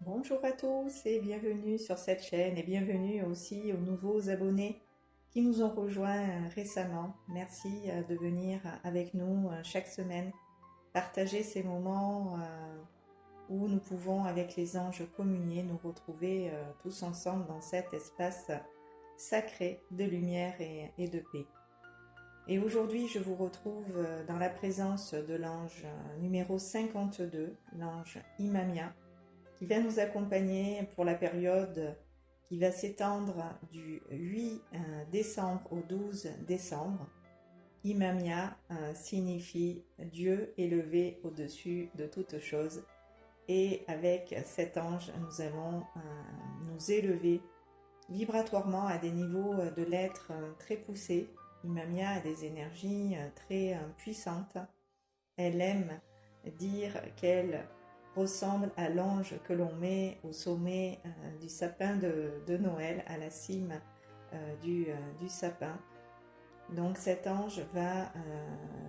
Bonjour à tous et bienvenue sur cette chaîne et bienvenue aussi aux nouveaux abonnés qui nous ont rejoints récemment. Merci de venir avec nous chaque semaine partager ces moments où nous pouvons avec les anges communier, nous retrouver tous ensemble dans cet espace sacré de lumière et de paix. Et aujourd'hui, je vous retrouve dans la présence de l'ange numéro 52, l'ange Imamia, qui va nous accompagner pour la période qui va s'étendre du 8 décembre au 12 décembre. Imamia signifie Dieu élevé au-dessus de toute chose. Et avec cet ange, nous allons nous élever vibratoirement à des niveaux de l'être très poussés. Imamia a des énergies très puissantes. Elle aime dire qu'elle ressemble à l'ange que l'on met au sommet du sapin de Noël, à la cime du sapin. Donc cet ange va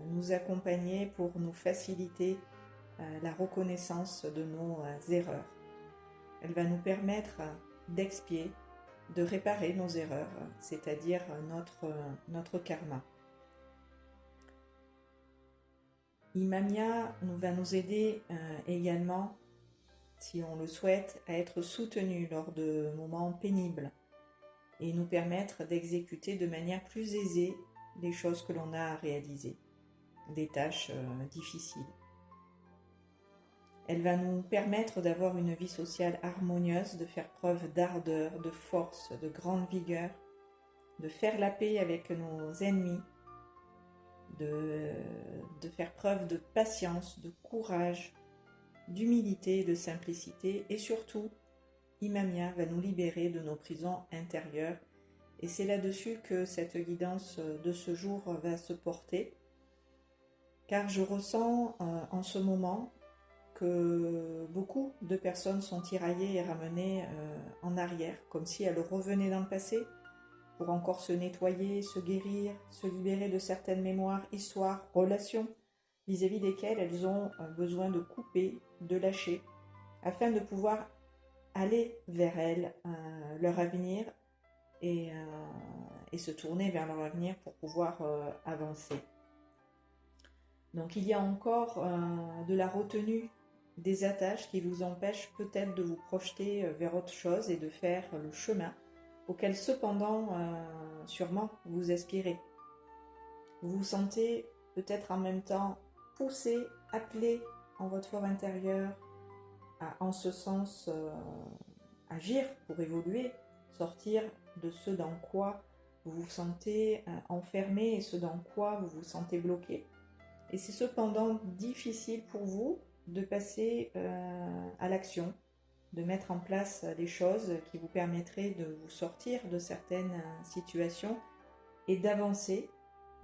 nous accompagner pour nous faciliter la reconnaissance de nos erreurs. Elle va nous permettre d'expier, de réparer nos erreurs, c'est-à-dire notre karma. Imamia va nous aider également, si on le souhaite, à être soutenu lors de moments pénibles et nous permettre d'exécuter de manière plus aisée les choses que l'on a à réaliser, des tâches difficiles. Elle va nous permettre d'avoir une vie sociale harmonieuse, de faire preuve d'ardeur, de force, de grande vigueur, de faire la paix avec nos ennemis, de faire preuve de patience, de courage, d'humilité, de simplicité et surtout, Imamia va nous libérer de nos prisons intérieures et c'est là-dessus que cette guidance de ce jour va se porter car je ressens en ce moment que beaucoup de personnes sont tiraillées et ramenées en arrière comme si elles revenaient dans le passé pour encore se nettoyer, se guérir, se libérer de certaines mémoires, histoires, relations vis-à-vis desquelles elles ont besoin de couper, de lâcher, afin de pouvoir aller vers elles, leur avenir, et se tourner vers leur avenir pour pouvoir avancer. Donc il y a encore de la retenue, des attaches qui vous empêchent peut-être de vous projeter vers autre chose et de faire le chemin auquel cependant, sûrement, vous aspirez. Vous vous sentez peut-être en même temps poussé, appelé en votre fort intérieur à, en ce sens, agir pour évoluer, sortir de ce dans quoi vous vous sentez enfermé et ce dans quoi vous vous sentez bloqué. Et c'est cependant difficile pour vous de passer à l'action, de mettre en place des choses qui vous permettraient de vous sortir de certaines situations et d'avancer,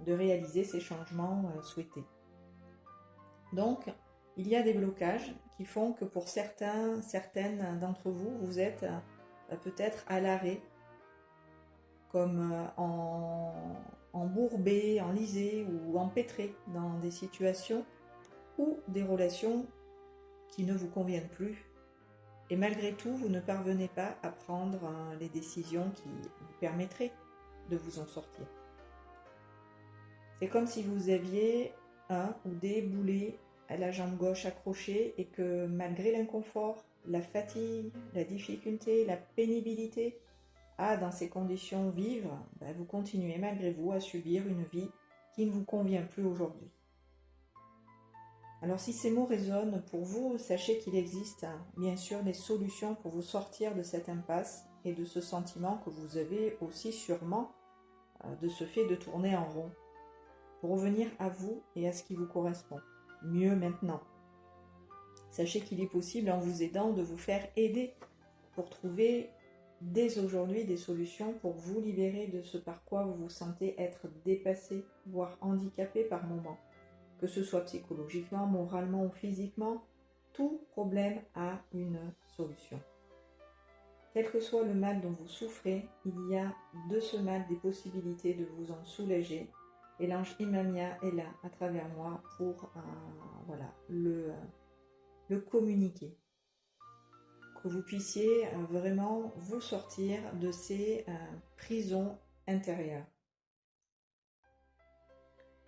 de réaliser ces changements souhaités. Donc, il y a des blocages qui font que pour certaines d'entre vous, vous êtes peut-être à l'arrêt, comme embourbé, enlisé ou empêtré dans des situations ou des relations qui ne vous conviennent plus. Et malgré tout, vous ne parvenez pas à prendre les décisions qui vous permettraient de vous en sortir. C'est comme si vous aviez un ou des boulets à la jambe gauche accrochés et que malgré l'inconfort, la fatigue, la difficulté, la pénibilité, dans ces conditions vivre, vous continuez malgré vous à subir une vie qui ne vous convient plus aujourd'hui. Alors si ces mots résonnent pour vous, sachez qu'il existe bien sûr des solutions pour vous sortir de cette impasse et de ce sentiment que vous avez aussi sûrement de ce fait de tourner en rond, pour revenir à vous et à ce qui vous correspond, mieux maintenant. Sachez qu'il est possible en vous aidant de vous faire aider pour trouver dès aujourd'hui des solutions pour vous libérer de ce par quoi vous vous sentez être dépassé, voire handicapé par moments. Que ce soit psychologiquement, moralement ou physiquement, tout problème a une solution. Quel que soit le mal dont vous souffrez, il y a de ce mal des possibilités de vous en soulager. Et l'ange Imamia est là, à travers moi, pour le communiquer. que vous puissiez vraiment vous sortir de ces prisons intérieures.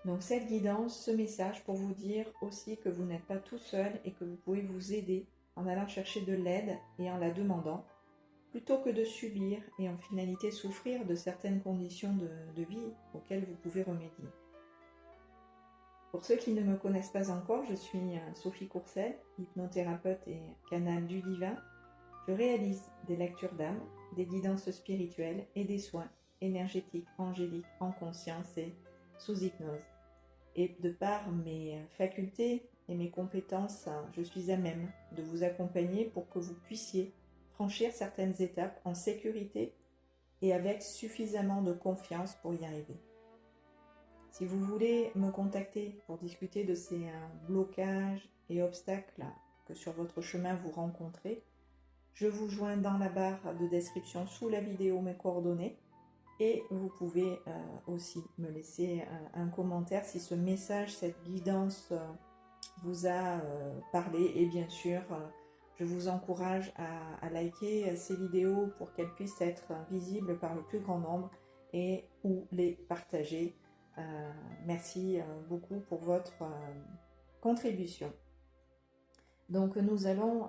Donc cette guidance, ce message pour vous dire aussi que vous n'êtes pas tout seul et que vous pouvez vous aider en allant chercher de l'aide et en la demandant, plutôt que de subir et en finalité souffrir de certaines conditions de vie auxquelles vous pouvez remédier. Pour ceux qui ne me connaissent pas encore, je suis Sophie Courcel, hypnothérapeute et canal du divin. Je réalise des lectures d'âme, des guidances spirituelles et des soins énergétiques, angéliques, en conscience et sous hypnose. Et de par mes facultés et mes compétences, je suis à même de vous accompagner pour que vous puissiez franchir certaines étapes en sécurité et avec suffisamment de confiance pour y arriver. Si vous voulez me contacter pour discuter de ces blocages et obstacles que sur votre chemin vous rencontrez, je vous joins dans la barre de description sous la vidéo mes coordonnées et vous pouvez aussi me laisser un commentaire si ce message, cette guidance vous a parlé, et bien sûr je vous encourage à liker ces vidéos pour qu'elles puissent être visibles par le plus grand nombre et ou les partager. Merci beaucoup pour votre contribution. Donc nous allons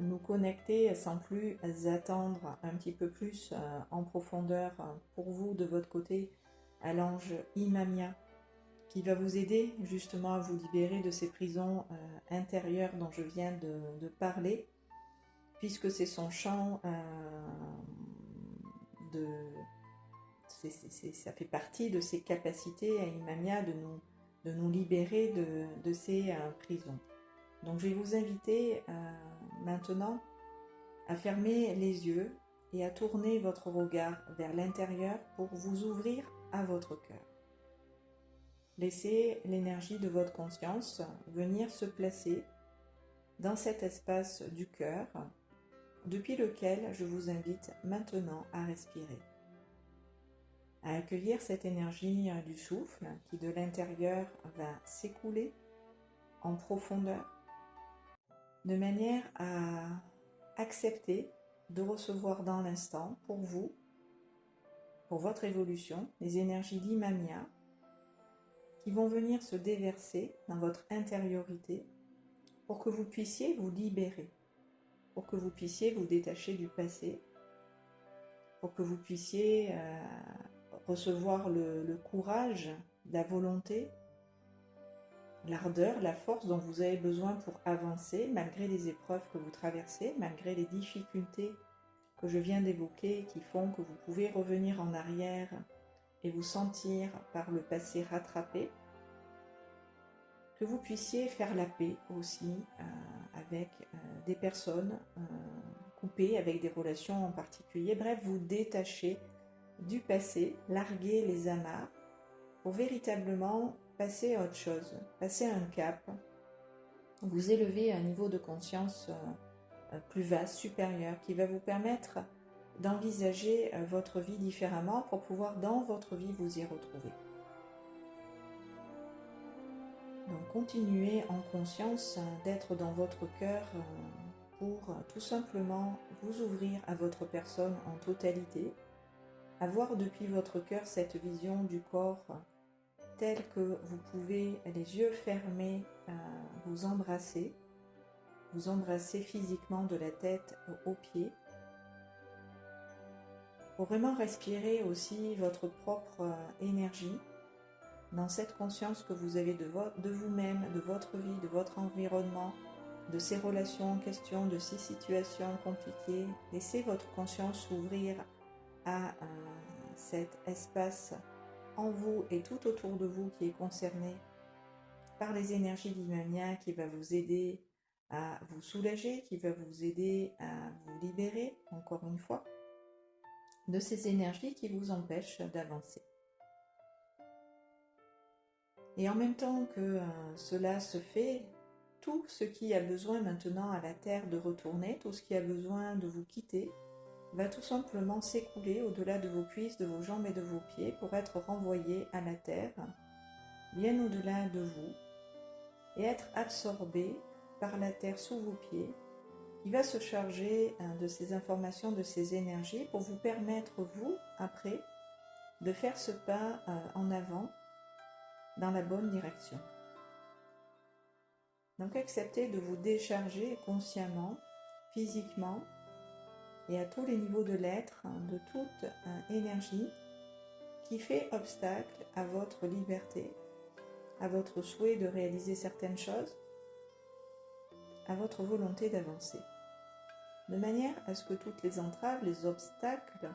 nous connecter sans plus attendre un petit peu plus en profondeur pour vous de votre côté à l'ange Imamia qui va vous aider justement à vous libérer de ces prisons intérieures dont je viens de parler, puisque c'est son champ ça fait partie de ses capacités à Imamia de nous libérer de ces prisons. Donc je vais vous inviter maintenant à fermer les yeux et à tourner votre regard vers l'intérieur pour vous ouvrir à votre cœur. Laissez l'énergie de votre conscience venir se placer dans cet espace du cœur depuis lequel je vous invite maintenant à respirer. À accueillir cette énergie du souffle qui de l'intérieur va s'écouler en profondeur, de manière à accepter de recevoir dans l'instant pour vous, pour votre évolution, les énergies d'Imamia qui vont venir se déverser dans votre intériorité pour que vous puissiez vous libérer, pour que vous puissiez vous détacher du passé, pour que vous puissiez recevoir le courage, la volonté, l'ardeur, la force dont vous avez besoin pour avancer malgré les épreuves que vous traversez, malgré les difficultés que je viens d'évoquer qui font que vous pouvez revenir en arrière et vous sentir par le passé rattrapé, que vous puissiez faire la paix aussi avec des personnes coupées, avec des relations en particulier, bref, vous détacher du passé, larguer les amarres pour véritablement passer à autre chose, passer un cap, vous élever à un niveau de conscience plus vaste, supérieur, qui va vous permettre d'envisager votre vie différemment pour pouvoir dans votre vie vous y retrouver. Donc continuez en conscience d'être dans votre cœur pour tout simplement vous ouvrir à votre personne en totalité, avoir depuis votre cœur cette vision du corps telle que vous pouvez, les yeux fermés, vous embrasser physiquement de la tête aux pieds, pour vraiment respirer aussi votre propre énergie dans cette conscience que vous avez de vous-même, de votre vie, de votre environnement, de ces relations en question, de ces situations compliquées. Laissez votre conscience s'ouvrir à cet espace en vous et tout autour de vous qui est concerné par les énergies d'Imamia, qui va vous aider à vous soulager, qui va vous aider à vous libérer, encore une fois, de ces énergies qui vous empêchent d'avancer. Et en même temps que cela se fait, tout ce qui a besoin maintenant à la terre de retourner, tout ce qui a besoin de vous quitter, va tout simplement s'écouler au-delà de vos cuisses, de vos jambes et de vos pieds pour être renvoyé à la terre, bien au-delà de vous, et être absorbé par la terre sous vos pieds, qui va se charger de ces informations, de ces énergies pour vous permettre, vous, après, de faire ce pas en avant dans la bonne direction. Donc acceptez de vous décharger consciemment, physiquement et à tous les niveaux de l'être, de toute énergie qui fait obstacle à votre liberté, à votre souhait de réaliser certaines choses, à votre volonté d'avancer. De manière à ce que toutes les entraves, les obstacles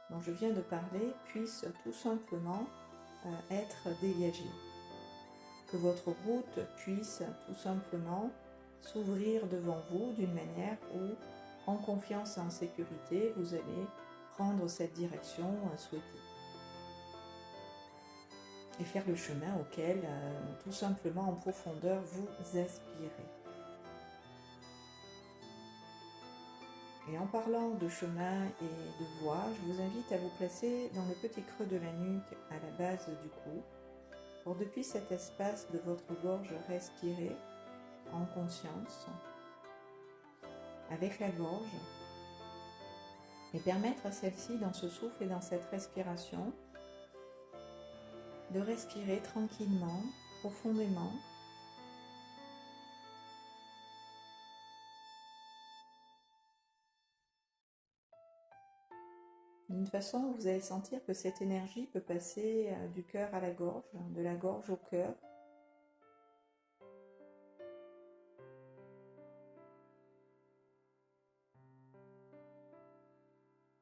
dont je viens de parler puissent tout simplement être dégagés. Que votre route puisse tout simplement s'ouvrir devant vous d'une manière où, en confiance et en sécurité, vous allez prendre cette direction souhaitée. Et faire le chemin auquel, tout simplement en profondeur, vous aspirez. Et en parlant de chemin et de voie, je vous invite à vous placer dans le petit creux de la nuque à la base du cou, pour depuis cet espace de votre gorge respirer en conscience, avec la gorge, et permettre à celle-ci, dans ce souffle et dans cette respiration, de respirer tranquillement, profondément, d'une façon où vous allez sentir que cette énergie peut passer du cœur à la gorge, de la gorge au cœur,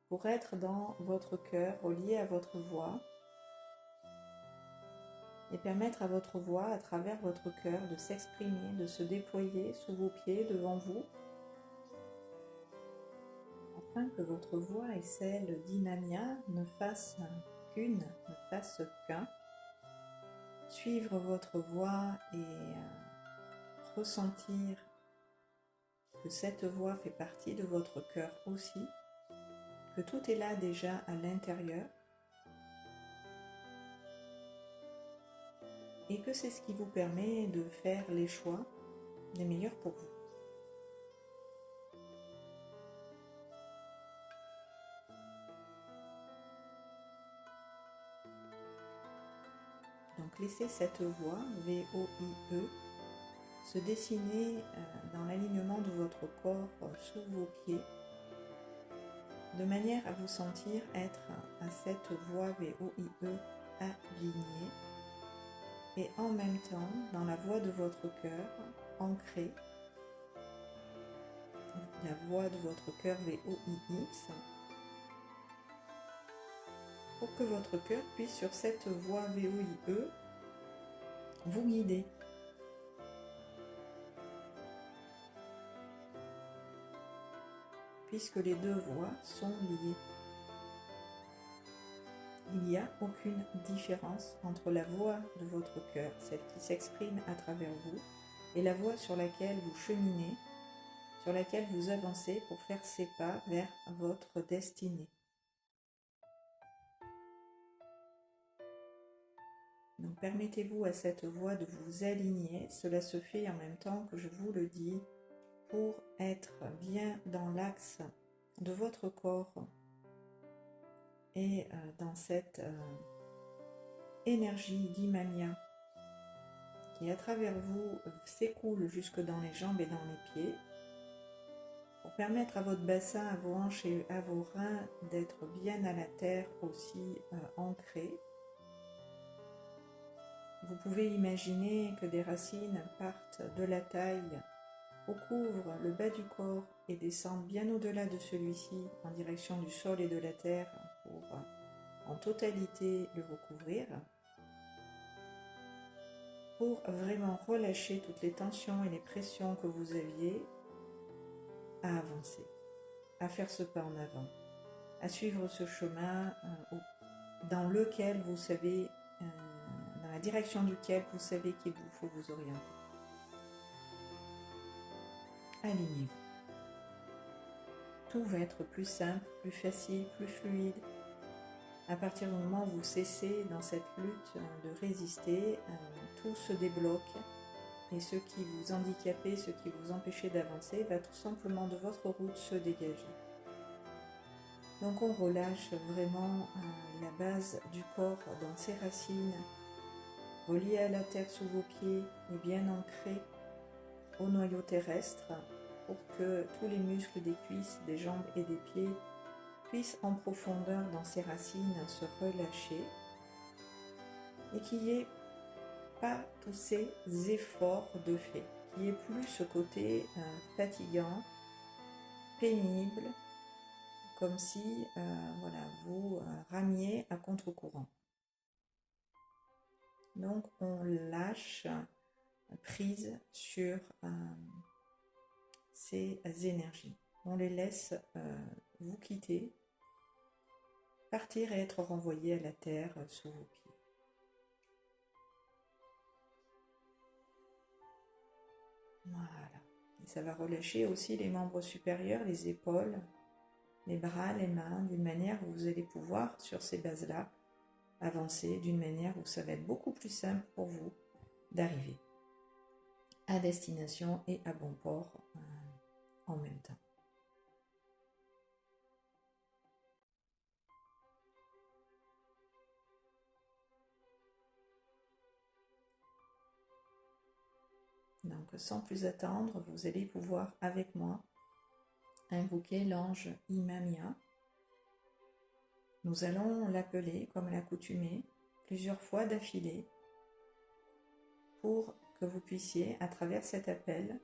pour être dans votre cœur, relié à votre voix, et permettre à votre voix, à travers votre cœur, de s'exprimer, de se déployer sous vos pieds, devant vous, afin que votre voix et celle d'Imamia ne fassent qu'une, ne fassent qu'un. Suivre votre voix et ressentir que cette voix fait partie de votre cœur aussi, que tout est là déjà à l'intérieur, et que c'est ce qui vous permet de faire les choix les meilleurs pour vous. Donc laissez cette voix, V-O-I-E, se dessiner dans l'alignement de votre corps sous vos pieds, de manière à vous sentir être à cette voix V-O-I-E alignée, et en même temps, dans la voix de votre cœur, ancrée, la voix de votre cœur V-O-I-X, pour que votre cœur puisse sur cette voix V-O-I-E vous guider. Puisque les deux voix sont liées. Il n'y a aucune différence entre la voix de votre cœur, celle qui s'exprime à travers vous, et la voie sur laquelle vous cheminez, sur laquelle vous avancez pour faire ces pas vers votre destinée. Donc permettez-vous à cette voix de vous aligner, cela se fait en même temps que je vous le dis, pour être bien dans l'axe de votre corps et dans cette énergie d'Imamia qui à travers vous s'écoule jusque dans les jambes et dans les pieds, pour permettre à votre bassin, à vos hanches et à vos reins d'être bien à la terre aussi ancrés. Vous pouvez imaginer que des racines partent de la taille, recouvrent le bas du corps et descendent bien au-delà de celui-ci en direction du sol et de la terre pour en totalité le recouvrir, pour vraiment relâcher toutes les tensions et les pressions que vous aviez à avancer, à faire ce pas en avant, à suivre ce chemin dans lequel vous savez, dans la direction duquel vous savez qu'il vous faut vous orienter. Alignez-vous. Tout va être plus simple, plus facile, plus fluide. À partir du moment où vous cessez dans cette lutte de résister, tout se débloque et ce qui vous handicapait, ce qui vous empêchait d'avancer, va tout simplement de votre route se dégager. Donc on relâche vraiment la base du corps dans ses racines, reliées à la terre sous vos pieds et bien ancrées au noyau terrestre pour que tous les muscles des cuisses, des jambes et des pieds puissent en profondeur dans ses racines se relâcher et qu'il n'y ait pas tous ces efforts de fait, qu'il n'y ait plus ce côté fatigant, pénible, comme si vous ramiez à contre-courant. Donc on lâche prise sur ces énergies. On les laisse vous quitter, partir et être renvoyé à la terre sous vos pieds. Voilà. Et ça va relâcher aussi les membres supérieurs, les épaules, les bras, les mains, d'une manière où vous allez pouvoir, sur ces bases-là, avancer d'une manière où ça va être beaucoup plus simple pour vous d'arriver à destination et à bon port en même temps. Donc sans plus attendre, vous allez pouvoir avec moi invoquer l'ange Imamia. Nous allons l'appeler comme l'accoutumée plusieurs fois d'affilée pour que vous puissiez, à travers cet appel,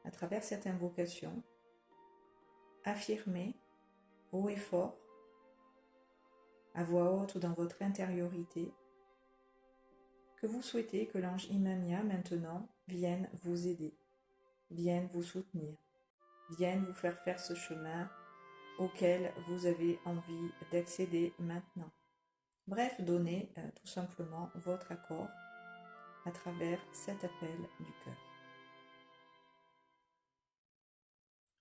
à travers cette invocation, affirmer haut et fort, à voix haute ou dans votre intériorité, que vous souhaitez que l'ange Imamia maintenant vienne vous aider, vienne vous soutenir, vienne vous faire ce chemin auquel vous avez envie d'accéder maintenant. Bref, donnez tout simplement votre accord à travers cet appel du cœur.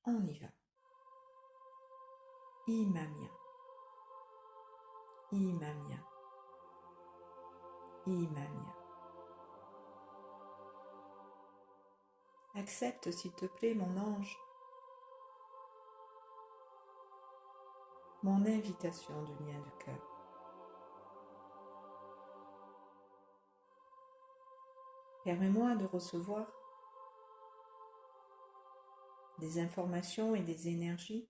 On y va. Imamia, Imamia, Imamia. Accepte s'il te plaît, mon ange, mon invitation du lien du cœur. Permets-moi de recevoir des informations et des énergies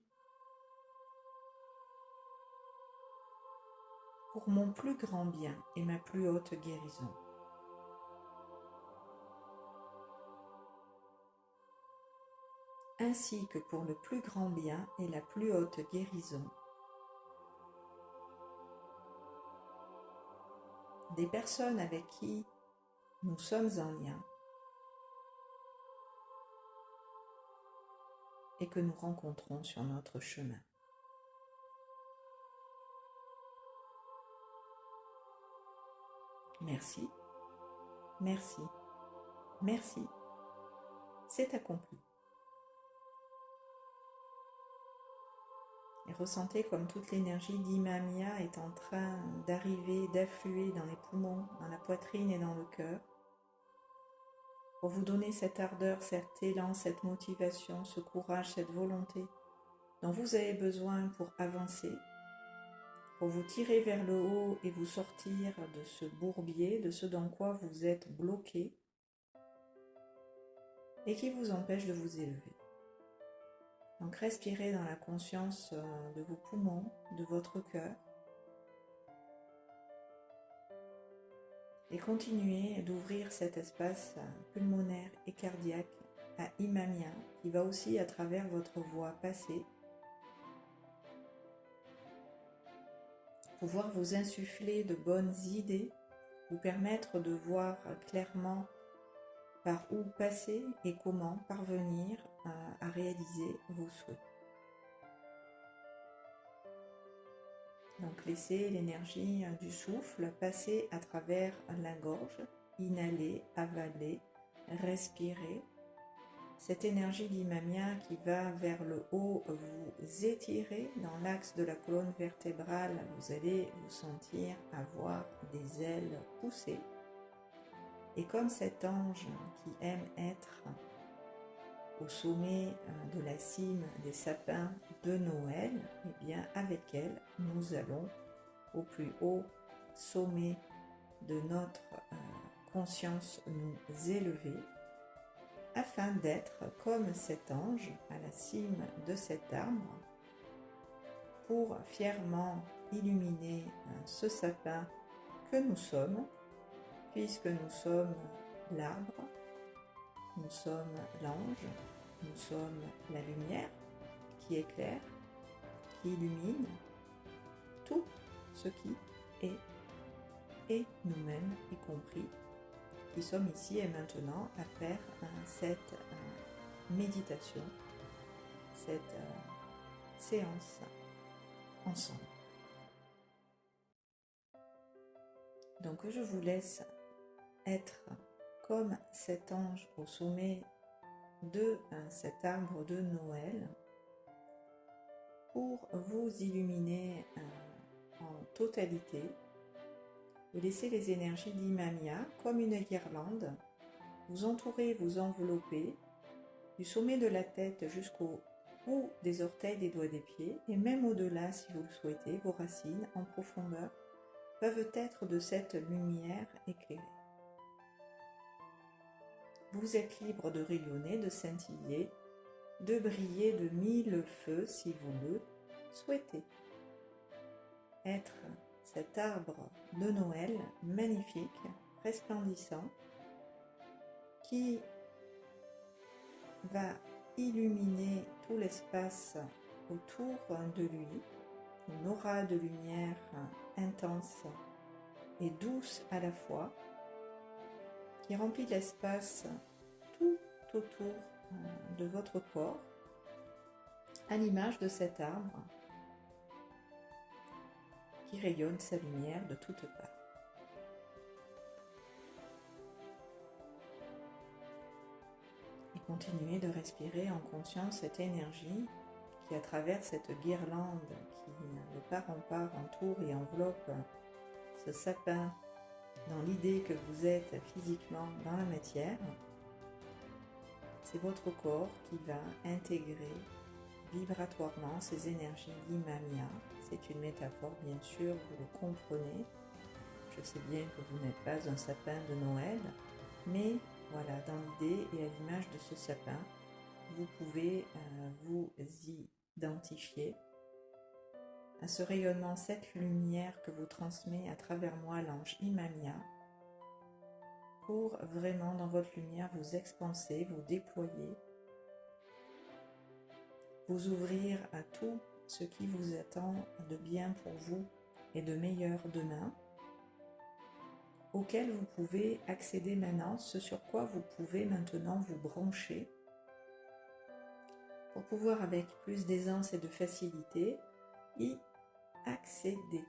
pour mon plus grand bien et ma plus haute guérison. Ainsi que pour le plus grand bien et la plus haute guérison des personnes avec qui nous sommes en lien et que nous rencontrons sur notre chemin. Merci, merci, merci, c'est accompli. Et ressentez comme toute l'énergie d'Imamia est en train d'arriver, d'affluer dans les poumons, dans la poitrine et dans le cœur, pour vous donner cette ardeur, cet élan, cette motivation, ce courage, cette volonté dont vous avez besoin pour avancer, pour vous tirer vers le haut et vous sortir de ce bourbier, de ce dans quoi vous êtes bloqué et qui vous empêche de vous élever. Donc respirez dans la conscience de vos poumons, de votre cœur et continuez d'ouvrir cet espace pulmonaire et cardiaque à Imamia qui va aussi à travers votre voix passer pouvoir vous insuffler de bonnes idées, vous permettre de voir clairement par où passer et comment parvenir à réaliser vos souhaits. Donc laissez l'énergie du souffle passer à travers la gorge, inhaler, avaler, respirer. Cette énergie d'Imamia qui va vers le haut vous étirer dans l'axe de la colonne vertébrale. Vous allez vous sentir avoir des ailes poussées. Et comme cet ange qui aime être au sommet de la cime des sapins de Noël, eh bien avec elle, nous allons au plus haut sommet de notre conscience nous élever afin d'être comme cet ange à la cime de cet arbre pour fièrement illuminer ce sapin que nous sommes, puisque nous sommes l'arbre, nous sommes l'ange, nous sommes la lumière qui éclaire, qui illumine tout ce qui est et nous-mêmes y compris, qui sommes ici et maintenant à faire cette méditation, cette séance ensemble. Donc je vous laisse être comme cet ange au sommet de cet arbre de Noël pour vous illuminer en totalité et laisser les énergies d'Imamia comme une guirlande vous entourer, vous envelopper du sommet de la tête jusqu'au bout des orteils des doigts des pieds et même au-delà si vous le souhaitez, vos racines en profondeur peuvent être de cette lumière éclairée. Vous êtes libre de rayonner, de scintiller, de briller de mille feux si vous le souhaitez. Être cet arbre de Noël magnifique, resplendissant, qui va illuminer tout l'espace autour de lui, une aura de lumière intense et douce à la fois, qui remplit l'espace tout autour de votre corps, à l'image de cet arbre qui rayonne sa lumière de toutes parts. Et continuez de respirer en conscience cette énergie qui, à travers cette guirlande qui de part en part entoure et enveloppe ce sapin dans l'idée que vous êtes physiquement dans la matière, c'est votre corps qui va intégrer vibratoirement ces énergies d'Imamia. C'est une métaphore, bien sûr, vous le comprenez. Je sais bien que vous n'êtes pas un sapin de Noël, mais voilà, dans l'idée et à l'image de ce sapin, vous pouvez vous identifier à ce rayonnement, cette lumière que vous transmet à travers moi l'ange Imamia, pour vraiment dans votre lumière vous expanser, vous déployer, vous ouvrir à tout ce qui vous attend de bien pour vous et de meilleur demain, auquel vous pouvez accéder maintenant, ce sur quoi vous pouvez maintenant vous brancher pour pouvoir avec plus d'aisance et de facilité y accéder.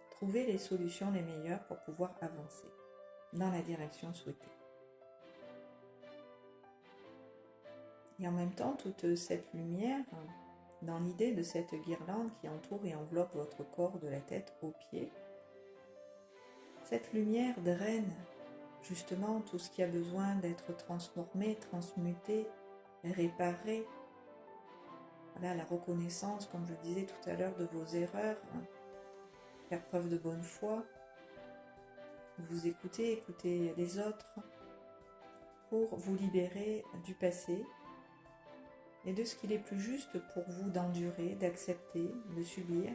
Trouver les solutions les meilleures pour pouvoir avancer dans la direction souhaitée. Et en même temps, toute cette lumière, dans l'idée de cette guirlande qui entoure et enveloppe votre corps de la tête aux pieds, cette lumière draine justement tout ce qui a besoin d'être transformé, transmuté, réparé. Voilà, la reconnaissance, comme je disais tout à l'heure, de vos erreurs, faire preuve de bonne foi, vous écouter les autres pour vous libérer du passé et de ce qu'il est plus juste pour vous d'endurer, d'accepter, de subir,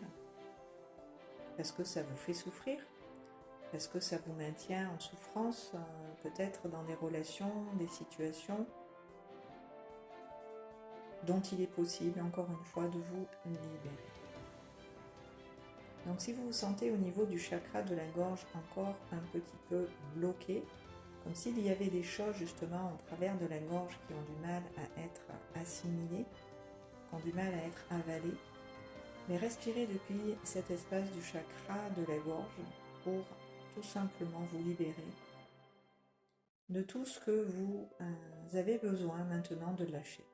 parce que ça vous fait souffrir, parce que ça vous maintient en souffrance, peut-être dans des relations, des situations dont il est possible, encore une fois, de vous libérer. Donc si vous vous sentez au niveau du chakra de la gorge encore un petit peu bloqué, comme s'il y avait des choses justement en travers de la gorge qui ont du mal à être assimilées, qui ont du mal à être avalées, mais respirez depuis cet espace du chakra de la gorge pour tout simplement vous libérer de tout ce que vous avez besoin maintenant de lâcher.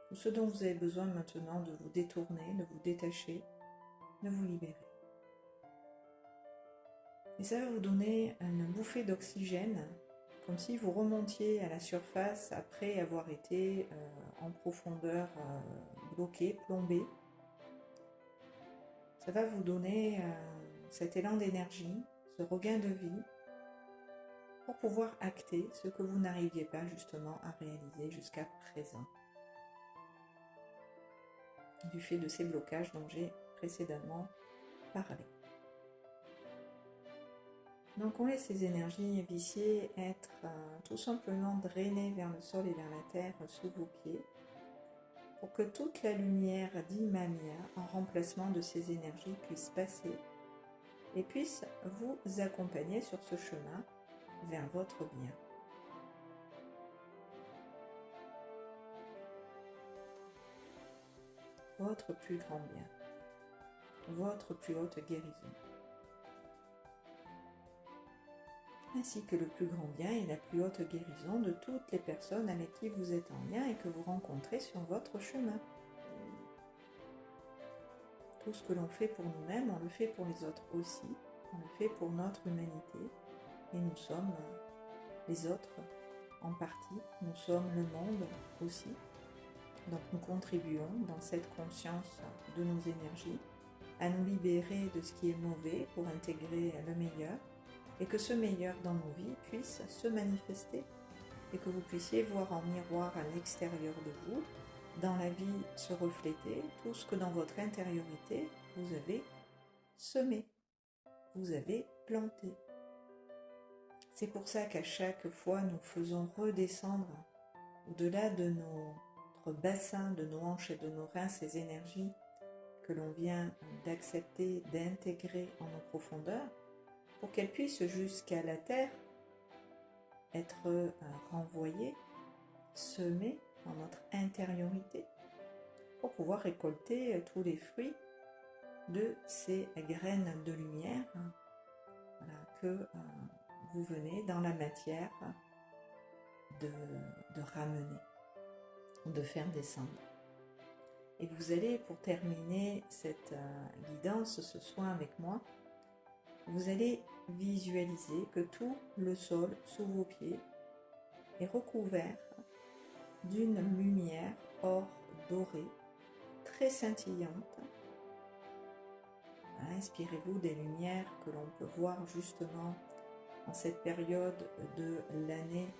Tout ce dont vous avez besoin maintenant de vous détourner, de vous détacher, de vous libérer. Et ça va vous donner une bouffée d'oxygène, comme si vous remontiez à la surface après avoir été en profondeur bloqué, plombé. Ça va vous donner cet élan d'énergie, ce regain de vie, pour pouvoir acter ce que vous n'arriviez pas justement à réaliser jusqu'à présent, du fait de ces blocages dont j'ai précédemment parlé. Donc on laisse ces énergies viciées être tout simplement drainées vers le sol et vers la terre sous vos pieds, pour que toute la lumière d'Imamia en remplacement de ces énergies puisse passer et puisse vous accompagner sur ce chemin vers votre bien. Votre plus grand bien, votre plus haute guérison, ainsi que le plus grand bien et la plus haute guérison de toutes les personnes avec qui vous êtes en lien et que vous rencontrez sur votre chemin. Tout ce que l'on fait pour nous-mêmes, on le fait pour les autres aussi, on le fait pour notre humanité, et nous sommes les autres en partie, nous sommes le monde aussi. Donc nous contribuons dans cette conscience de nos énergies à nous libérer de ce qui est mauvais pour intégrer le meilleur, et que ce meilleur dans nos vies puisse se manifester et que vous puissiez voir en miroir à l'extérieur de vous, dans la vie, se refléter tout ce que dans votre intériorité vous avez semé, vous avez planté. C'est pour ça qu'à chaque fois nous faisons redescendre au-delà de notre bassin, de nos hanches et de nos reins ces énergies que l'on vient d'accepter, d'intégrer en nos profondeurs, pour qu'elles puissent jusqu'à la terre être renvoyées, semées dans notre intériorité, pour pouvoir récolter tous les fruits de ces graines de lumière que vous venez dans la matière de ramener, de faire descendre. Et vous allez, pour terminer cette guidance, ce soin avec moi, vous allez visualiser que tout le sol sous vos pieds est recouvert d'une lumière or dorée, très scintillante. Inspirez-vous des lumières que l'on peut voir justement en cette période de l'année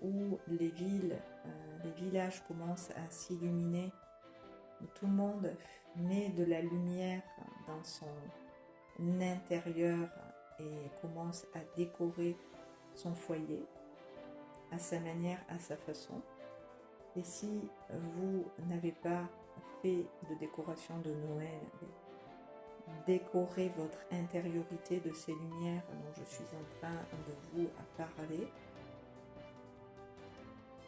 où les villes, les villages commencent à s'illuminer, où tout le monde met de la lumière dans son intérieur et commence à décorer son foyer à sa manière, à sa façon. Et si vous n'avez pas fait de décoration de Noël, décorez votre intériorité de ces lumières dont je suis en train de vous parler,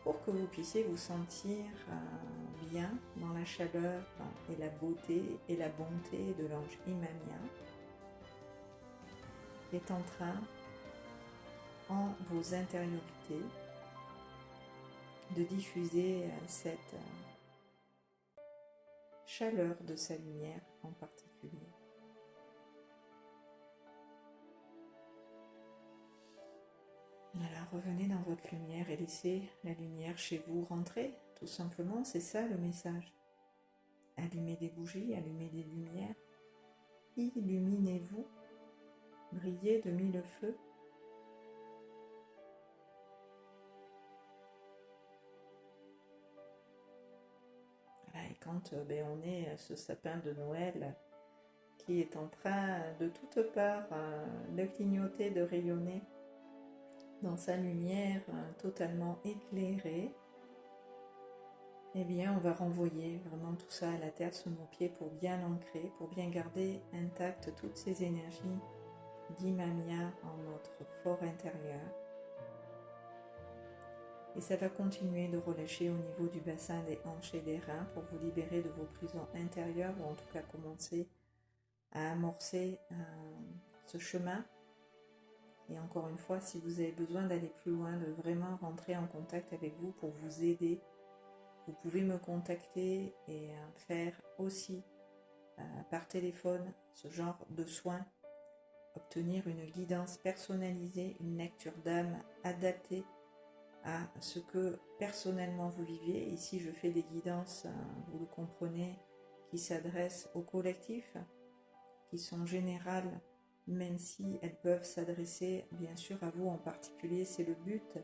pour que vous puissiez vous sentir bien dans la chaleur et la beauté et la bonté de l'ange Imamia, qui est en train, en vos intériorités, de diffuser cette chaleur de sa lumière en particulier. Voilà, revenez dans votre lumière et laissez la lumière chez vous rentrer, tout simplement, c'est ça le message. Allumez des bougies, allumez des lumières, illuminez-vous, brillez de mille feux. Voilà, et quand on est ce sapin de Noël qui est en train de toutes parts de clignoter, de rayonner dans sa lumière totalement éclairée, eh bien on va renvoyer vraiment tout ça à la terre sous nos pieds pour bien l'ancrer, pour bien garder intactes toutes ces énergies d'Imamia en notre fort intérieur. Et ça va continuer de relâcher au niveau du bassin des hanches et des reins pour vous libérer de vos prisons intérieures, ou en tout cas commencer à amorcer ce chemin. Et encore une fois, si vous avez besoin d'aller plus loin, de vraiment rentrer en contact avec vous pour vous aider, vous pouvez me contacter et faire aussi par téléphone ce genre de soins obtenir une guidance personnalisée, une lecture d'âme adaptée à ce que personnellement vous vivez. Ici, je fais des guidances, vous le comprenez, qui s'adressent au collectif, qui sont générales, même si elles peuvent s'adresser bien sûr à vous en particulier. C'est le but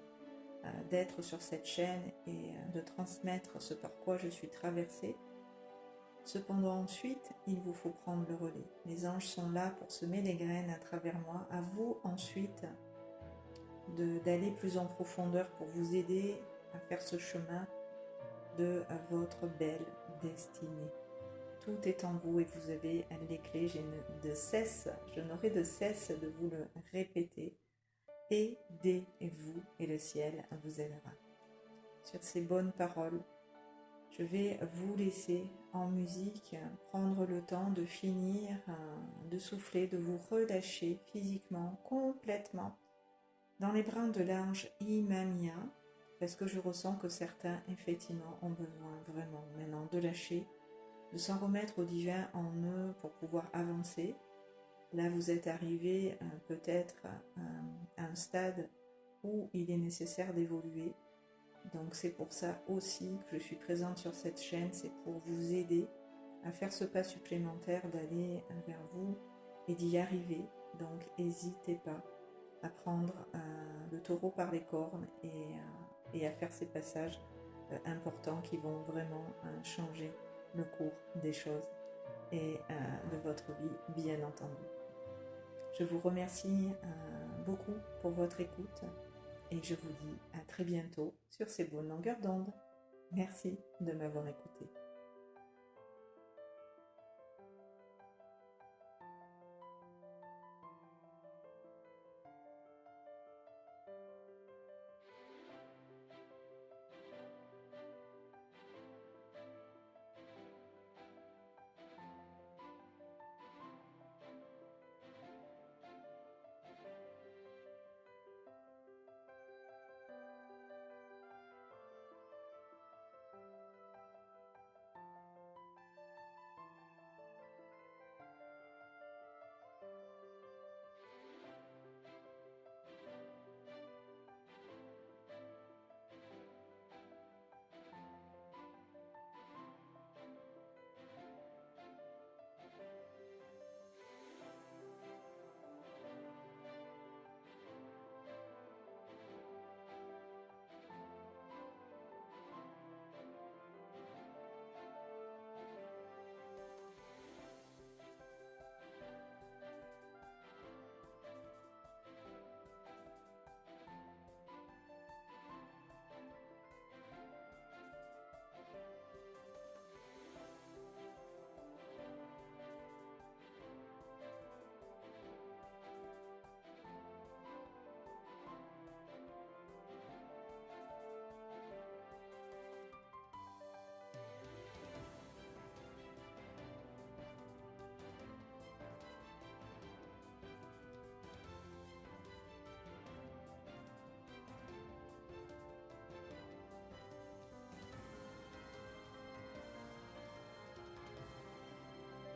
d'être sur cette chaîne et de transmettre ce par quoi je suis traversée. Cependant, ensuite, il vous faut prendre le relais. Les anges sont là pour semer les graines à travers moi. À vous ensuite d'aller plus en profondeur pour vous aider à faire ce chemin de votre belle destinée. Tout est en vous et vous avez les clés. Je n'aurai de cesse de vous le répéter. Aidez-vous et le ciel vous aidera. Sur ces bonnes paroles, je vais vous laisser en musique prendre le temps de finir, de souffler, de vous relâcher physiquement, complètement, dans les bras de l'ange Imamia, parce que je ressens que certains, effectivement, ont besoin vraiment maintenant de lâcher, de s'en remettre au divin en eux pour pouvoir avancer. Là, vous êtes arrivé peut-être à un stade où il est nécessaire d'évoluer. Donc c'est pour ça aussi que je suis présente sur cette chaîne, c'est pour vous aider à faire ce pas supplémentaire, d'aller vers vous et d'y arriver. Donc n'hésitez pas à prendre le taureau par les cornes et à faire ces passages importants qui vont vraiment changer le cours des choses et de votre vie, bien entendu. Je vous remercie beaucoup pour votre écoute et je vous dis à très bientôt sur ces bonnes longueurs d'onde. Merci de m'avoir écouté.